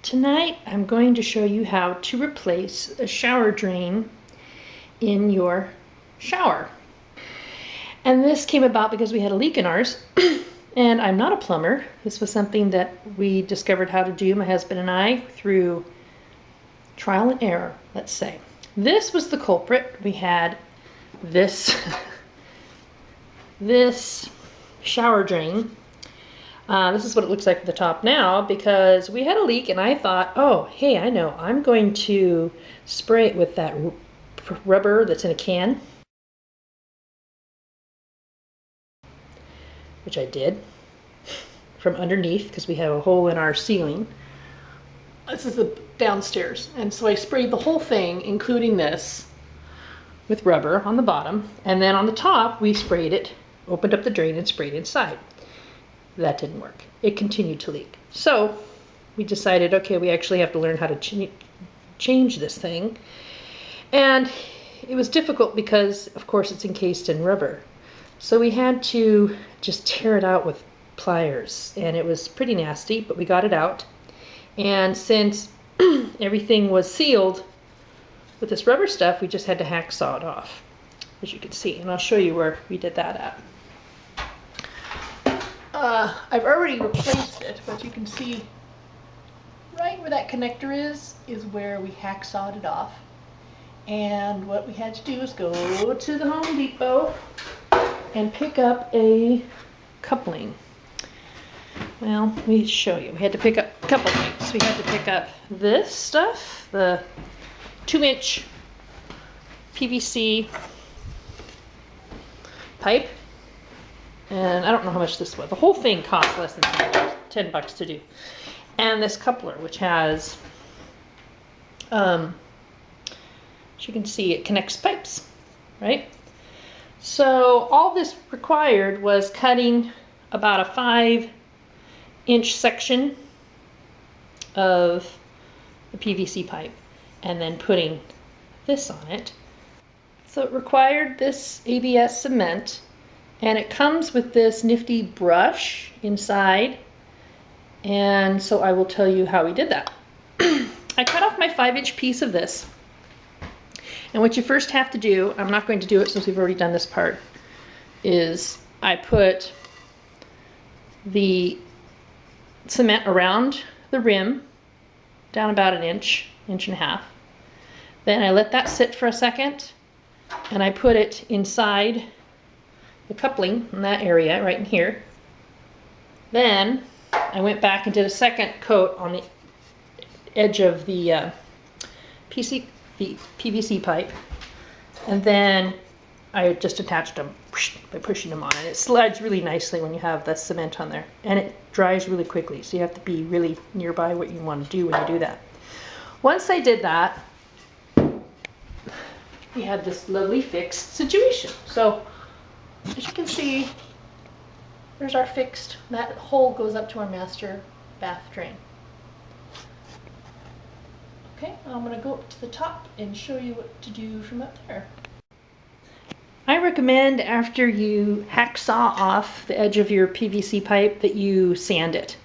Tonight I'm going to show you how to replace a shower drain in your shower. And this came about because we had a leak in ours and I'm not a plumber. This was something that we discovered how to do, my husband and I, through trial and error, let's say. This was the culprit. We had this this shower drain. This is what it looks like at the top now because we had a leak and I thought, oh, hey, I know, I'm going to spray it with that rubber that's in a can, which I did from underneath because we have a hole in our ceiling. This is the downstairs, and so I sprayed the whole thing, including this, with rubber on the bottom, and then on the top we sprayed it, opened up the drain and sprayed inside. That didn't work. It continued to leak. So we decided, okay, we actually have to learn how to change this thing. And it was difficult because, of course, it's encased in rubber. So we had to just tear it out with pliers, and it was pretty nasty, but we got it out. And since everything was sealed with this rubber stuff, we just had to hacksaw it off, as you can see. And I'll show you where we did that at. I've already replaced it, but you can see right where that connector is where we hacksawed it off. And what we had to do is go to the Home Depot and pick up a coupling. Well, let me show you. We had to pick up a couple things. We had to pick up this stuff, the 2-inch PVC pipe. And I don't know how much this was. The whole thing cost less than $10 to do. And this coupler, which has, as you can see, it connects pipes, right? So all this required was cutting about a 5-inch section of the PVC pipe and then putting this on it. So it required this ABS cement. And it comes with this nifty brush inside. And so I will tell you how we did that. I cut off my 5-inch piece of this. And what you first have to do, I'm not going to do it since we've already done this part, is I put the cement around the rim, down about an inch, inch and a half. Then I let that sit for a second, and I put it inside the coupling in that area right in here. Then I went back and did a second coat on the edge of the PVC pipe, and then I just attached them by pushing them on, and it slides really nicely when you have the cement on there, and it dries really quickly, so you have to be really nearby what you want to do when you do that. Once I did that, we had this lovely fixed situation. So as you can see, there's our fixed, that hole goes up to our master bath drain. Okay, I'm going to go up to the top and show you what to do from up there. I recommend after you hacksaw off the edge of your PVC pipe that you sand it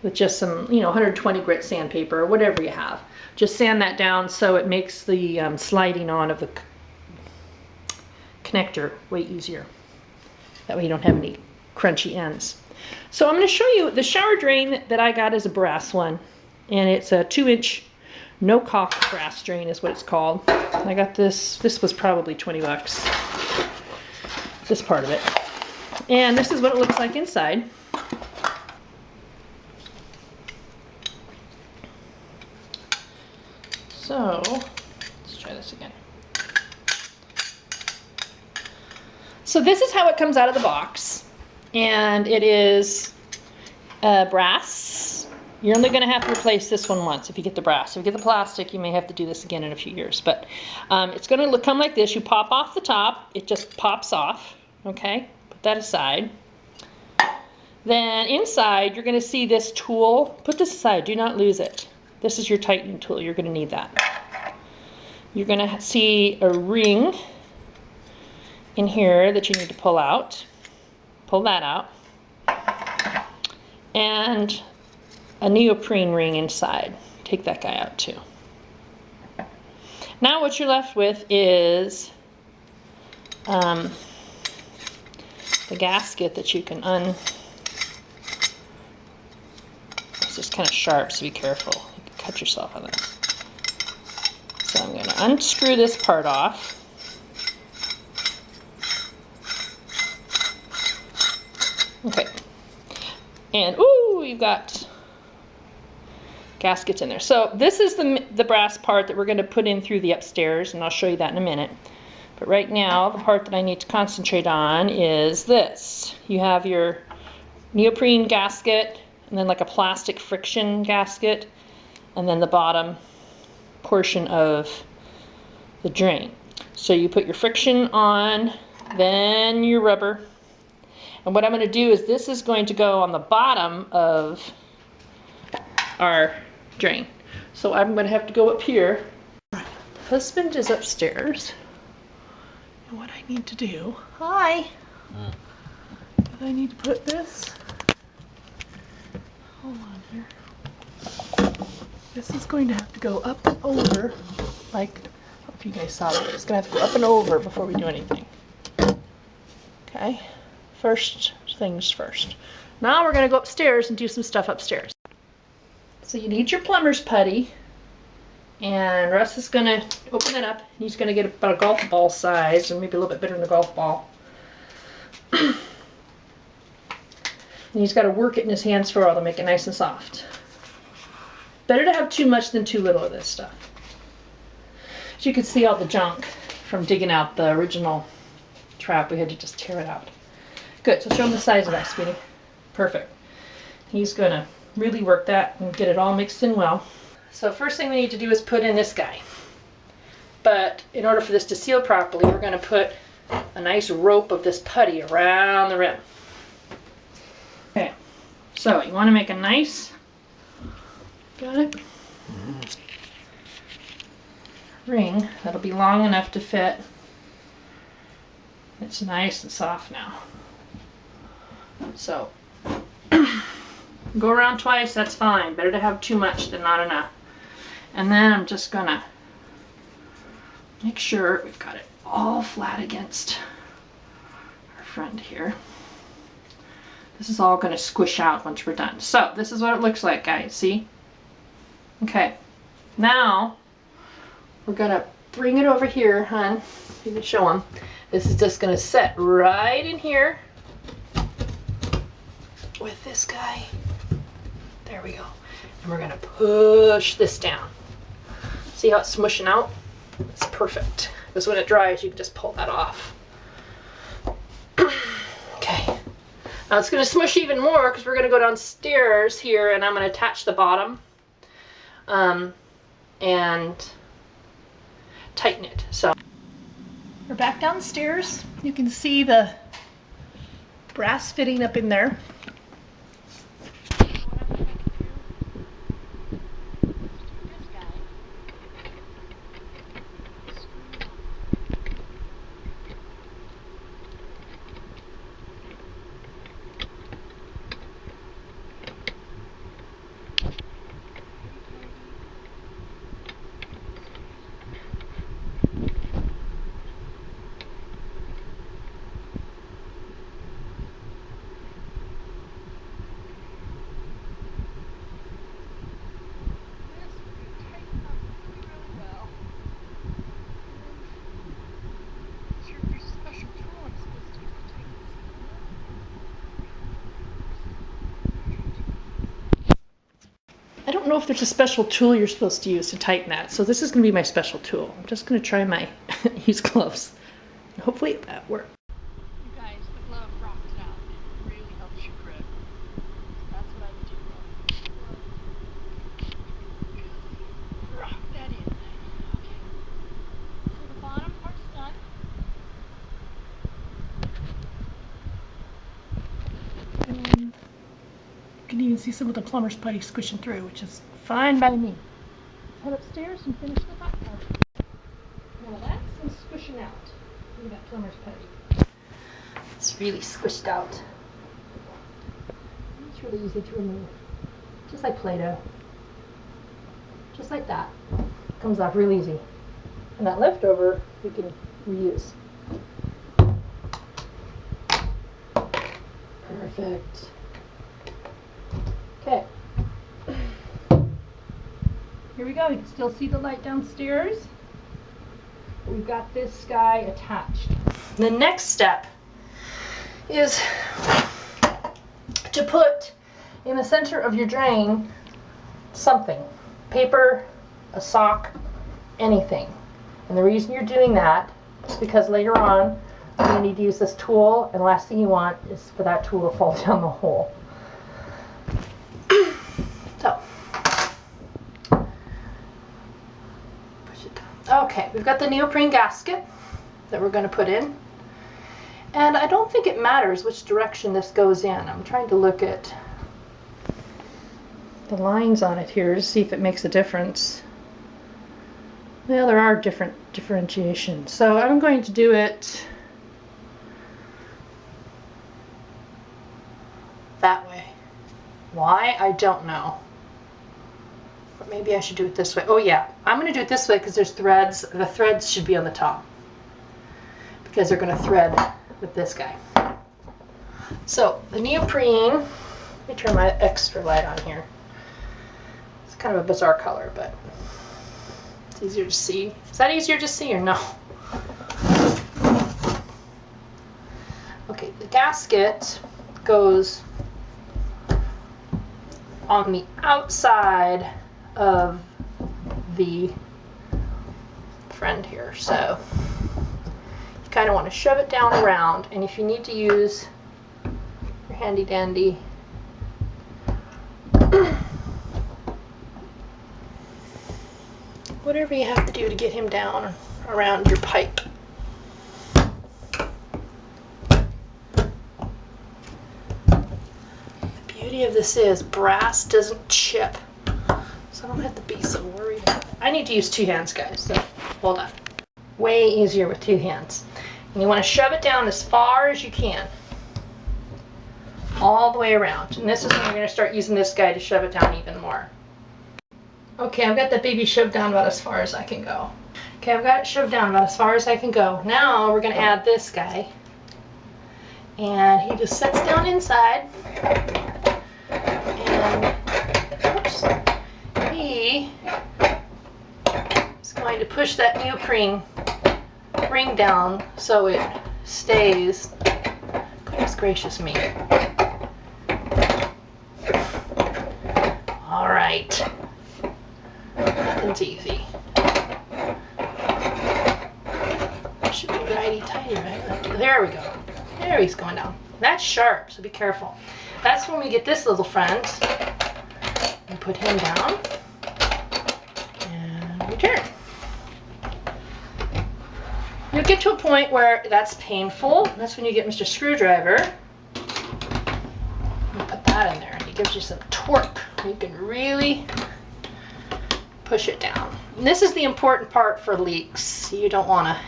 with just some, 120 grit sandpaper or whatever you have. Just sand that down so it makes the sliding on of the connector way easier. That way you don't have any crunchy ends. So I'm going to show you the shower drain that I got is a brass one. And it's a 2-inch no-caulk brass drain is what it's called. I got this was probably 20 bucks. This part of it. And this is what it looks like inside. So, let's try this again. So this is how it comes out of the box, and it is brass. You're only going to have to replace this one once if you get the brass. If you get the plastic, you may have to do this again in a few years, but it's going to come like this. You pop off the top, it just pops off, okay? Put that aside. Then inside, you're going to see this tool. Put this aside, do not lose it. This is your tightening tool, you're going to need that. You're going to see a ring in here that you need to pull out. Pull that out. And a neoprene ring inside. take that guy out too. Now what you're left with is the gasket that you can it's just kind of sharp, so be careful. You can cut yourself on this. So I'm going to unscrew this part off. Okay. And ooh, you've got gaskets in there. So this is the brass part that we're going to put in through the upstairs, and I'll show you that in a minute. But right now, the part that I need to concentrate on is this. You have your neoprene gasket, and then like a plastic friction gasket, and then the bottom portion of the drain. So you put your friction on, then your rubber. And what I'm going to do is this is going to go on the bottom of our drain. So I'm going to have to go up here. Husband is upstairs. And what I need to do, hi. I need to put this, hold on here. This is going to have to go up and over, like, I don't know if you guys saw that. It's going to have to go up and over before we do anything. Okay, first things first. Now we're going to go upstairs and do some stuff upstairs. So you need your plumber's putty, and Russ is going to open it up. He's going to get about a golf ball size, or maybe a little bit bigger than a golf ball. And he's got to work it in his hands for a while to make it nice and soft. Better to have too much than too little of this stuff. As you can see all the junk from digging out the original trap. We had to just tear it out. Good, so show him the size of that, sweetie. Perfect. He's going to really work that and get it all mixed in well. So first thing we need to do is put in this guy. But in order for this to seal properly, we're going to put a nice rope of this putty around the rim. Okay, so you want to make a nice, got it? Ring that'll be long enough to fit. It's nice and soft now. So go around twice, that's fine. Better to have too much than not enough. And then I'm just gonna make sure we've got it all flat against our front here. This is all gonna squish out once we're done. So this is what it looks like, guys, see? Okay, now we're gonna bring it over here, hon. You can show them. This is just gonna set right in here with this guy. There we go. And we're gonna push this down. See how it's smushing out? It's perfect. Because when it dries, you can just pull that off. Okay. Now it's gonna smush even more because we're gonna go downstairs here, and I'm gonna attach the bottom and tighten it. So we're back downstairs. You can see the brass fitting up in there. I don't know if there's a special tool you're supposed to use to tighten that, so this is going to be my special tool. I'm just going to try my use gloves. Hopefully that works. You guys, the glove rocked it out. It really helps your grip. That's what I would do. Rock that in. Okay. So the bottom part's done. You can even see some of the plumber's putty squishing through, which is fine by me. Head upstairs and finish the top part. Now that's some squishing out. Look at that plumber's putty. It's really squished out. It's really easy to remove, just like Play-Doh. just like that. Comes off real easy. And that leftover we can reuse. Perfect. Okay. Here we go. You can still see the light downstairs. We've got this guy attached. The next step is to put in the center of your drain something. Paper, a sock, anything. And the reason you're doing that is because later on you're going to need to use this tool, and the last thing you want is for that tool to fall down the hole. So, push it down. Okay, we've got the neoprene gasket that we're going to put in. And I don't think it matters which direction this goes in. I'm trying to look at the lines on it here to see if it makes a difference. Well, there are different differentiations. So I'm going to do it that way. Why? I don't know. But maybe I should do it this way. Oh yeah, I'm going to do it this way because there's threads. The threads should be on the top because they're going to thread with this guy. So the neoprene, let me turn my extra light on here. It's kind of a bizarre color, but it's easier to see. Is that easier to see or no? Okay, the gasket goes on the outside of the friend here. So you kind of want to shove it down around, and if you need to use your handy dandy whatever you have to do to get him down around your pipe. The beauty of this is brass doesn't chip, so I don't have to be so worried about it. I need to use two hands, guys, so hold on. Way easier with two hands. And you want to shove it down as far as you can. All the way around. And this is when we're going to start using this guy to shove it down even more. Okay, I've got that baby shoved down about as far as I can go. Okay, I've got it shoved down about as far as I can go. Now we're going to add this guy. And he just sits down inside. And, oops, he is going to push that neoprene ring down so it stays. Goodness gracious me. All right. Nothing's easy. Should be righty-tighty, right? There we go. There he's going down. That's sharp, so be careful. That's when we get this little friend. And put him down. And return. You'll get to a point where that's painful. That's when you get Mr. Screwdriver. And put that in there, and he gives you some torque. You can really push it down. And this is the important part for leaks. You don't want to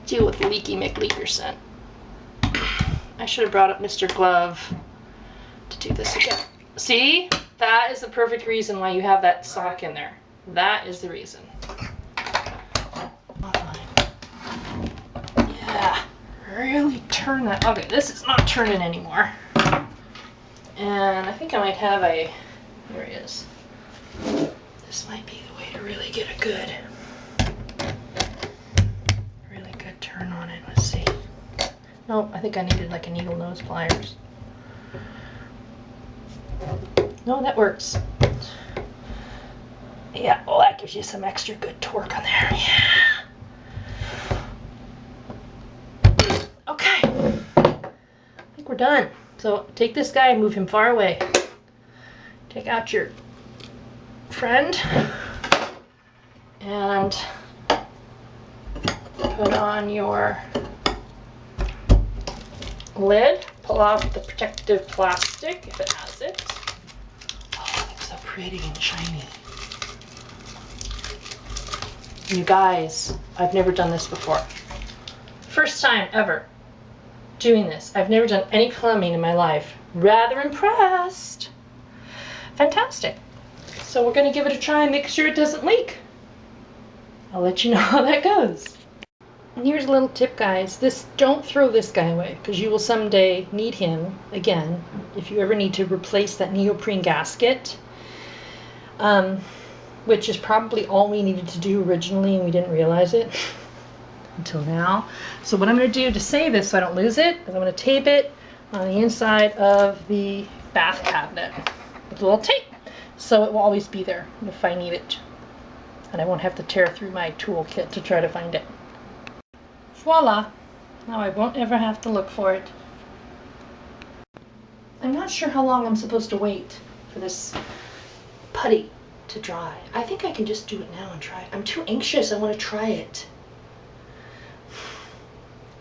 deal with Leaky McLeakerson. I should have brought up Mr. Glove to do this again. See? That is the perfect reason why you have that sock in there. That is the reason. Yeah. Really turn that. Okay, this is not turning anymore. And I think I might have a, there he is. This might be the way to really get a good turn on it. Let's see. No, I think I needed like a needle nose pliers. No, that works. Yeah, well, that gives you some extra good torque on there. Yeah. Okay. I think we're done. So take this guy and move him far away. Take out your friend and put on your lid. Pull off the protective plastic if it has it. Oh, it's so pretty and shiny. You guys, I've never done this before. First time ever. doing this. I've never done any plumbing in my life. Rather impressed. Fantastic. So we're going to give it a try and make sure it doesn't leak. I'll let you know how that goes. And here's a little tip, guys. Don't throw this guy away, because you will someday need him again if you ever need to replace that neoprene gasket, which is probably all we needed to do originally and we didn't realize it until now. So what I'm going to do to save this so I don't lose it is I'm going to tape it on the inside of the bath cabinet with a little tape, so it will always be there if I need it, and I won't have to tear through my toolkit to try to find it. Voila! Now I won't ever have to look for it. I'm not sure how long I'm supposed to wait for this putty to dry. I think I can just do it now and try it. I'm too anxious. I want to try it.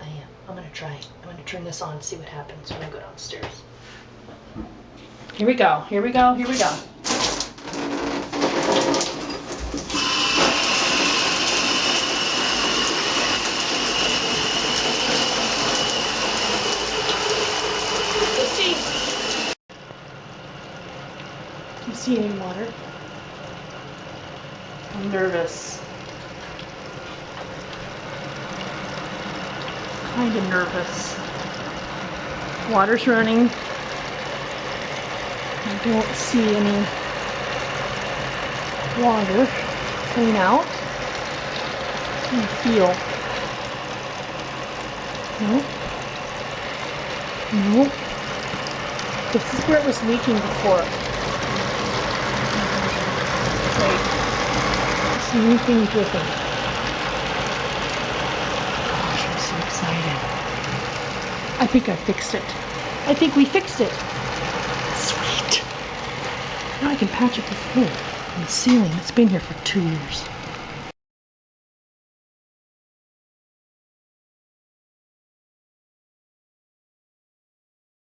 I am. I'm going to try it. I'm going to turn this on and see what happens when I go downstairs. Here we go. Here we go. Here we go. Do you see any water? I'm nervous. Kind of nervous. Water's running. I don't see any water coming out. I feel. Nope. Nope. This is where it was leaking before. Wait. See anything dripping? Gosh, I'm so excited. I think I fixed it. I think we fixed it. Sweet. Now I can patch up this hole in the ceiling. It's been here for 2 years.